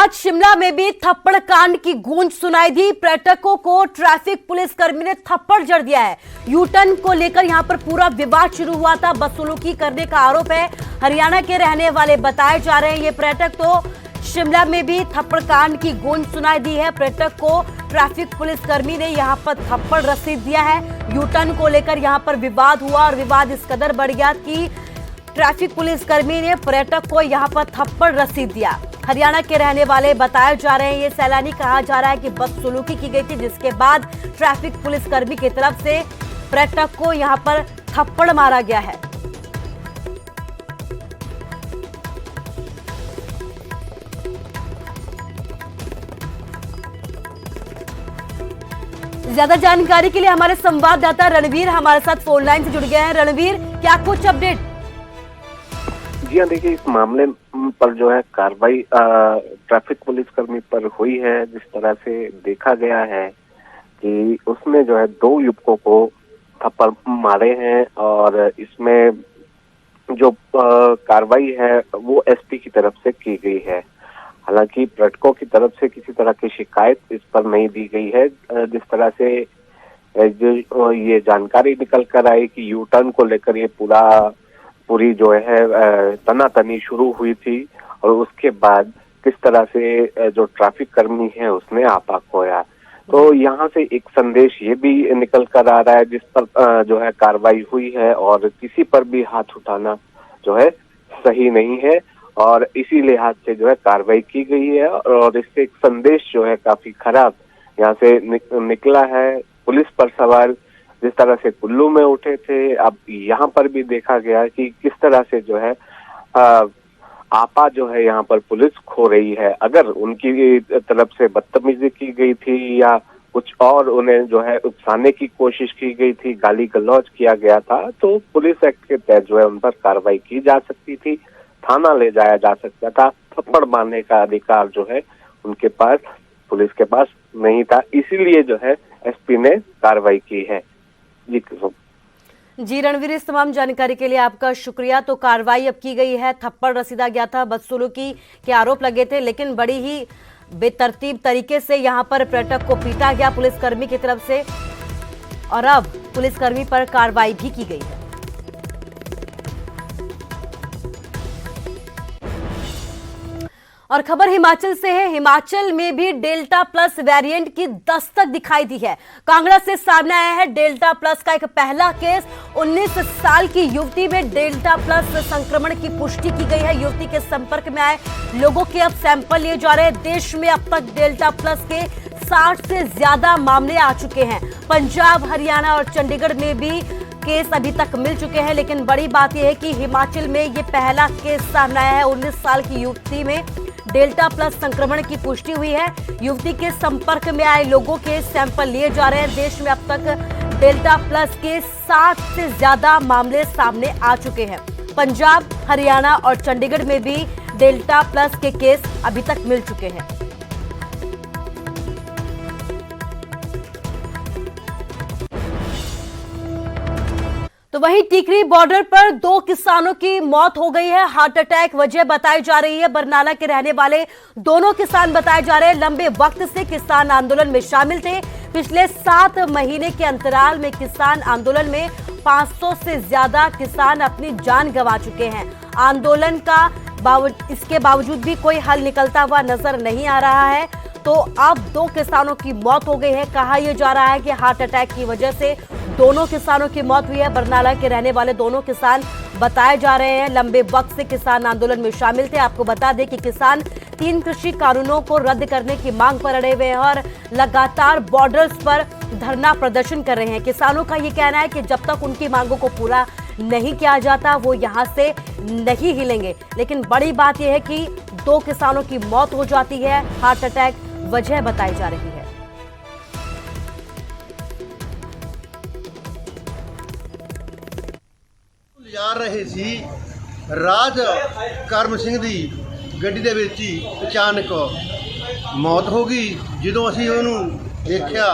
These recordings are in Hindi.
आज शिमला में भी थप्पड़ कांड की गूंज सुनाई दी। पर्यटकों को ट्रैफिक पुलिस कर्मी ने थप्पड़ जड़ दिया है। यू टर्न को लेकर यहां पर पूरा विवाद शुरू हुआ था। बदसलूकी करने का आरोप है। हरियाणा के रहने वाले बताए जा रहे हैं ये पर्यटक। तो शिमला में भी थप्पड़ कांड की गूंज सुनाई दी है। पर्यटक को ट्रैफिक पुलिस कर्मी ने यहां पर थप्पड़ रसीद दिया है। यू टर्न को लेकर यहां पर विवाद हुआ और विवाद इस कदर बढ़ गया कि ट्रैफिक पुलिस कर्मी ने पर्यटक को यहां पर थप्पड़ रसीद दिया। हरियाणा के रहने वाले बताए जा रहे हैं ये सैलानी। कहा जा रहा है कि बदसलूकी की गई थी, जिसके बाद ट्रैफिक पुलिस कर्मी की तरफ से पर्यटक को यहां पर थप्पड़ मारा गया है। ज्यादा जानकारी के लिए हमारे संवाददाता रणवीर हमारे साथ फोन लाइन से जुड़ गए हैं। रणवीर, क्या कुछ अपडेट? जी हाँ, देखिए, इस मामले पर जो है कार्रवाई ट्रैफिक पुलिसकर्मी पर हुई है। जिस तरह से देखा गया है कि उसने जो है 2 युवकों को थप्पड़ मारे हैं और इसमें जो कार्रवाई है वो एसपी की तरफ से की गई है। हालांकि पर्यटकों की तरफ से किसी तरह की शिकायत इस पर नहीं दी गई है। जिस तरह से जो ये जानकारी निकल कर आई कि यू टर्न को लेकर ये पूरी जो है तनातनी शुरू हुई थी और उसके बाद किस तरह से जो ट्रैफिक कर्मी है उसने आपा खोया। तो यहाँ से एक संदेश ये भी निकल कर आ रहा है जिस पर जो है कार्रवाई हुई है और किसी पर भी हाथ उठाना जो है सही नहीं है और इसी लिहाज से जो है कार्रवाई की गई है और इससे एक संदेश जो है काफी खराब यहाँ से निकला है। पुलिस पर सवाल जिस तरह से कुल्लू में उठे थे, अब यहाँ पर भी देखा गया कि किस तरह से जो है आपा जो है यहाँ पर पुलिस खो रही है। अगर उनकी तरफ से बदतमीजी की गई थी या कुछ और उन्हें जो है उकसाने की कोशिश की गई थी, गाली गलौज किया गया था, तो पुलिस एक्ट के तहत जो है उन पर कार्रवाई की जा सकती थी, थाना ले जाया जा सकता था। थप्पड़ मारने का अधिकार जो है उनके पास, पुलिस के पास नहीं था। इसीलिए जो है एसपी ने कार्रवाई की है। जी रणवीर, इस तमाम जानकारी के लिए आपका शुक्रिया। तो कार्रवाई अब की गई है। थप्पड़ रसीदा गया था, बदसलूकी के आरोप लगे थे, लेकिन बड़ी ही बेतरतीब तरीके से यहां पर पर्यटक को पीटा गया पुलिसकर्मी की तरफ से और अब पुलिसकर्मी पर कार्रवाई भी की गई है। और खबर हिमाचल से है। हिमाचल में भी डेल्टा प्लस वेरिएंट की दस्तक दिखाई दी है। कांगड़ा से सामने आया है डेल्टा प्लस का एक पहला केस। 19 साल की युवती में डेल्टा प्लस संक्रमण की पुष्टि की गई है। युवती के संपर्क में आए लोगों के अब सैंपल लिए जा रहे हैं। देश में अब तक डेल्टा प्लस के 60 से ज्यादा मामले आ चुके हैं। पंजाब, हरियाणा और चंडीगढ़ में भी केस अभी तक मिल चुके हैं, लेकिन बड़ी बात यह है कि हिमाचल में ये पहला केस सामने आया है। 19 साल की युवती में डेल्टा प्लस संक्रमण की पुष्टि हुई है। युवती के संपर्क में आए लोगों के सैंपल लिए जा रहे हैं। देश में अब तक डेल्टा प्लस के 60 से ज्यादा मामले सामने आ चुके हैं। पंजाब, हरियाणा और चंडीगढ़ में भी डेल्टा प्लस के केस अभी तक मिल चुके हैं। तो वहीं टिकरी बॉर्डर पर 2 किसानों की मौत हो गई है। हार्ट अटैक वजह बताई जा रही है। बरनाला के रहने वाले दोनों किसान बताए जा रहे हैं लंबे वक्त से किसान आंदोलन में शामिल थे। पिछले 7 महीने के अंतराल में किसान आंदोलन में 500 से ज्यादा किसान अपनी जान गंवा चुके हैं। आंदोलन का इसके बावजूद भी कोई हल निकलता हुआ नजर नहीं आ रहा है। तो अब 2 किसानों की मौत हो गई है। कहा यह जा रहा है कि हार्ट अटैक की वजह से दोनों किसानों की मौत हुई है। बरनाला के रहने वाले दोनों किसान बताए जा रहे हैं लंबे वक्त से किसान आंदोलन में शामिल थे। आपको बता दें कि किसान 3 कृषि कानूनों को रद्द करने की मांग पर अड़े हुए हैं और लगातार बॉर्डर्स पर धरना प्रदर्शन कर रहे हैं। किसानों का ये कहना है कि जब तक उनकी मांगों को पूरा नहीं किया जाता वो यहां से नहीं हिलेंगे। लेकिन बड़ी बात यह है कि 2 किसानों की मौत हो जाती है। हार्ट अटैक वजह बताई जा रही है। ਜਾ ਰਹੇ ਸੀ ਰਾਜ ਕਰਮ ਸਿੰਘ ਦੀ ਗੱਡੀ ਦੇ ਵਿੱਚ ਹੀ ਅਚਾਨਕ ਮੌਤ ਹੋ ਗਈ। ਜਦੋਂ ਅਸੀਂ ਉਹਨੂੰ ਦੇਖਿਆ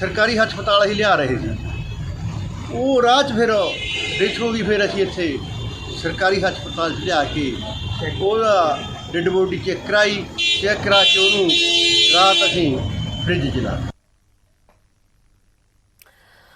ਸਰਕਾਰੀ ਹਸਪਤਾਲ ਅਸੀਂ ਲਿਆ ਰਹੇ ਸੀ, ਉਹ ਰਾਹ 'ਚ ਫਿਰ ਡੈਥ ਹੋ ਗਈ। ਫਿਰ ਅਸੀਂ ਇੱਥੇ ਸਰਕਾਰੀ ਹਸਪਤਾਲ 'ਚ ਲਿਆ ਕੇ ਉਹਦਾ ਡੈਡ ਬੋਡੀ ਚੈੱਕ ਕਰਾਈ। ਚੈੱਕ ਕਰਾ ਕੇ ਉਹਨੂੰ ਰਾਤ ਅਸੀਂ ਫ੍ਰਿਜ 'ਚ ਲਾ ਦਿੱਤਾ।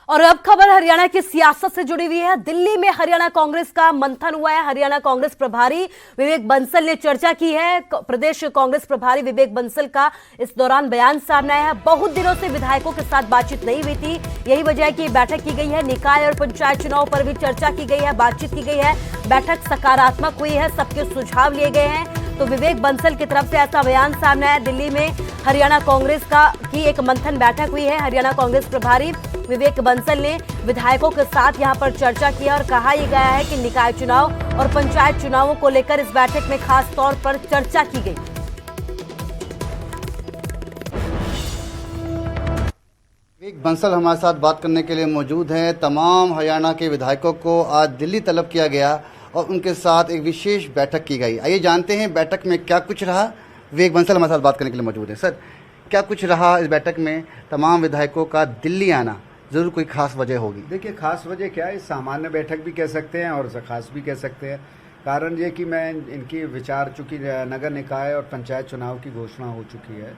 और अब खबर हरियाणा की सियासत से जुड़ी हुई है। दिल्ली में हरियाणा कांग्रेस का मंथन हुआ है। हरियाणा कांग्रेस प्रभारी विवेक बंसल ने चर्चा की है। प्रदेश कांग्रेस प्रभारी विवेक बंसल का इस दौरान बयान सामने आया है। बहुत दिनों से विधायकों के साथ बातचीत नहीं हुई थी, यही वजह है कि बैठक की गई है। निकाय और पंचायत चुनाव पर भी चर्चा की गई है, बातचीत की गई है। बैठक सकारात्मक हुई है, सबके सुझाव लिए गए हैं। तो विवेक बंसल की तरफ से ऐसा बयान सामने आया। दिल्ली में हरियाणा कांग्रेस की एक मंथन बैठक हुई है। हरियाणा कांग्रेस प्रभारी विवेक बंसल ने विधायकों के साथ यहां पर चर्चा की और कहा यह गया है कि निकाय चुनाव और पंचायत चुनावों को लेकर इस बैठक में खास तौर पर चर्चा की गई। विवेक बंसल हमारे साथ बात करने के लिए मौजूद हैं। तमाम हरियाणा के विधायकों को आज दिल्ली तलब किया गया और उनके साथ एक विशेष बैठक की गई। आइए जानते हैं बैठक में क्या कुछ रहा। विवेक बंसल हमारे साथ बात करने के लिए मौजूद हैं। सर, क्या कुछ रहा इस बैठक में? तमाम विधायकों का दिल्ली आना, जरूर कोई खास वजह होगी। देखिए, खास वजह क्या है, सामान्य बैठक भी कह सकते हैं और खास भी कह सकते हैं। कारण ये कि मैं इनकी विचार, चूँकि नगर निकाय और पंचायत चुनाव की घोषणा हो चुकी है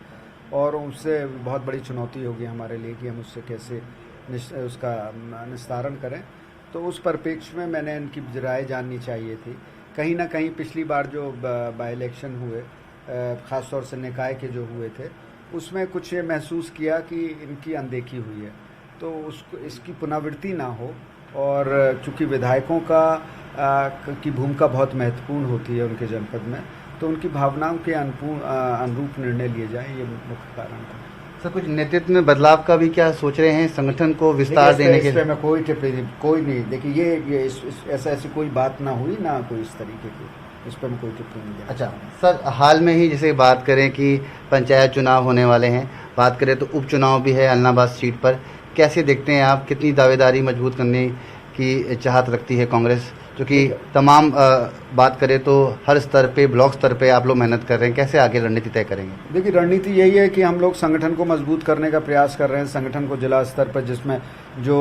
और उससे बहुत बड़ी चुनौती होगी हमारे लिए कि हम उससे कैसे उसका निस्तारण करें। तो उस परिप्रेक्ष्य में मैंने इनकी राय जाननी चाहिए थी। कहीं ना कहीं पिछली बार जो बाई इलेक्शन हुए, ख़ास तौर से निकाय के जो हुए थे, उसमें कुछ ये महसूस किया कि इनकी अनदेखी हुई है, तो उसको इसकी पुनरावृत्ति ना हो। और चूँकि विधायकों की भूमिका बहुत महत्वपूर्ण होती है उनके जनपद में, तो उनकी भावनाओं के अनुरूप निर्णय लिए जाए, ये मुख्य कारण था। सर, कुछ नेतृत्व में बदलाव का भी क्या सोच रहे हैं? संगठन को विस्तार देने के लिए? मैं कोई टिप्पणी कोई नहीं। देखिए, ये ऐसी कोई बात ना हुई, ना कोई इस तरीके की, इस पर मैं कोई टिप्पणी नहीं। अच्छा सर, हाल में ही जैसे बात करें कि पंचायत चुनाव होने वाले हैं, बात करें तो उपचुनाव भी है अलनाबाद सीट पर, कैसे देखते हैं आप? कितनी दावेदारी मजबूत करने की चाहत रखती है कांग्रेस? क्योंकि तमाम बात करें तो हर स्तर पे, ब्लॉक स्तर पे आप लोग मेहनत कर रहे हैं, कैसे आगे रणनीति तय करेंगे? देखिए, रणनीति यही है कि हम लोग संगठन को मजबूत करने का प्रयास कर रहे हैं। संगठन को जिला स्तर पर, जिसमें जो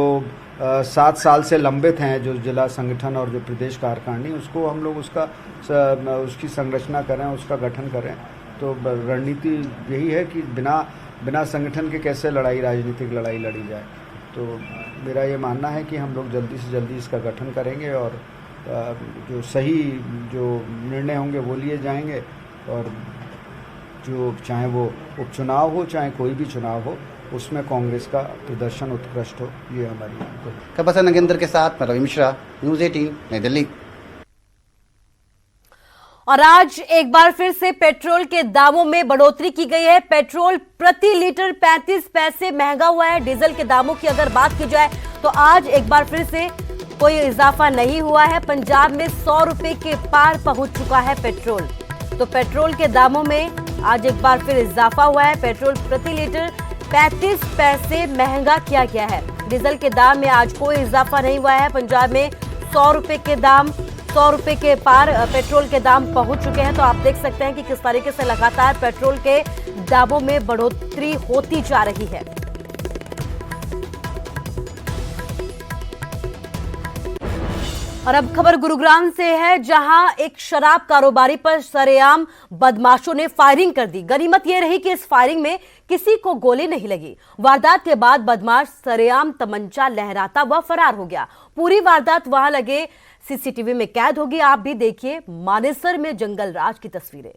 7 साल से लंबित हैं जो जिला संगठन और जो प्रदेश कार्यकारिणी, उसको हम लोग उसकी संरचना करें, उसका गठन करें। तो रणनीति यही है कि बिना संगठन के कैसे राजनीतिक लड़ाई लड़ी जाए। तो मेरा ये मानना है कि हम लोग जल्दी से जल्दी इसका गठन करेंगे और जो सही जो निर्णय होंगे वो लिए जाएंगे। और जो चाहे वो उपचुनाव हो, चाहे कोई भी चुनाव हो, उसमें कांग्रेस का प्रदर्शन उत्कृष्ट हो, ये हमारी। कपासा नगेंद्र के साथ मैं रवि मिश्रा, न्यूज़ 18 नई दिल्ली। और आज एक बार फिर से पेट्रोल के दामों में बढ़ोतरी की गई है। पेट्रोल प्रति लीटर 35 पैसे महंगा हुआ है। डीजल के दामों की अगर बात की जाए तो आज एक बार फिर से कोई इजाफा नहीं हुआ है। पंजाब में 100 रुपए के पार पहुंच चुका है पेट्रोल। तो पेट्रोल के दामों में आज एक बार फिर इजाफा हुआ है। पेट्रोल प्रति लीटर 35 पैसे महंगा किया गया है। डीजल के दाम में आज कोई इजाफा नहीं हुआ है। पंजाब में 100 रुपए के पार पेट्रोल के दाम पहुंच चुके हैं। तो आप देख सकते हैं कि किस तरीके से लगातार पेट्रोल के दामों में बढ़ोतरी होती जा रही है। और अब खबर गुरुग्राम से है, जहां एक शराब कारोबारी पर सरेआम बदमाशों ने फायरिंग कर दी। गनीमत यह रही कि इस फायरिंग में किसी को गोली नहीं लगी। वारदात के बाद बदमाश सरेआम तमंचा लहराता हुआ फरार हो गया। पूरी वारदात वहां लगे सीसीटीवी में कैद होगी। आप भी देखिए मानेसर में जंगल राज की तस्वीरें।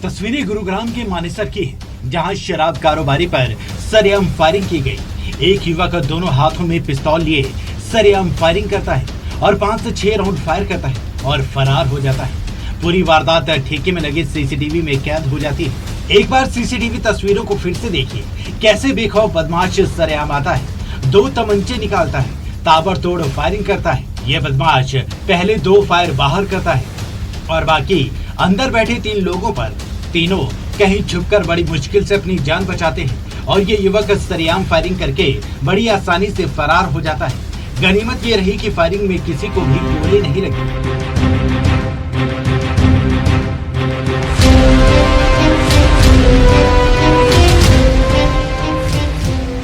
तस्वीरें गुरुग्राम के मानेसर की हैं, जहां शराब कारोबारी पर सरेआम फायरिंग की गई। एक युवक दोनों हाथों में पिस्तौल लिए सरेआम फायरिंग करता है और 5 से 6 राउंड फायर करता है और फरार हो जाता है। पूरी वारदात ठेके में लगे सीसीटीवी में कैद हो जाती है। एक बार सीसीटीवी तस्वीरों को फिर से देखिए, कैसे बेखौफ बदमाश सरेआम आता है, 2 तमंचे निकालता है, ताबड़तोड़ फायरिंग करता है। यह बदमाश पहले 2 फायर बाहर करता है और बाकी अंदर बैठे 3 लोगों पर, तीनों कहीं छुपकर बड़ी मुश्किल से अपनी जान बचाते हैं और ये युवक सरेआम फायरिंग करके बड़ी आसानी से फरार हो जाता है। गनीमत ये रही कि फायरिंग में किसी को भी गोली नहीं लगी।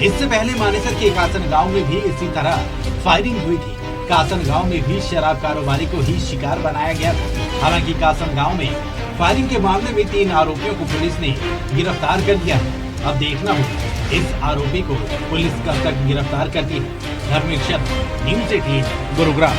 इससे पहले मानेसर के कासन गांव में भी इसी तरह फायरिंग हुई थी। कासन गांव में भी शराब कारोबारी को ही शिकार बनाया गया था। हालांकि कासन गांव में फायरिंग के मामले में 3 आरोपियों को पुलिस ने गिरफ्तार कर लिया है। अब देखना होगा इस आरोपी को पुलिस कब तक गिरफ्तार करती है। धर्मेश शर्मा, न्यूज़ 18 गुरुग्राम।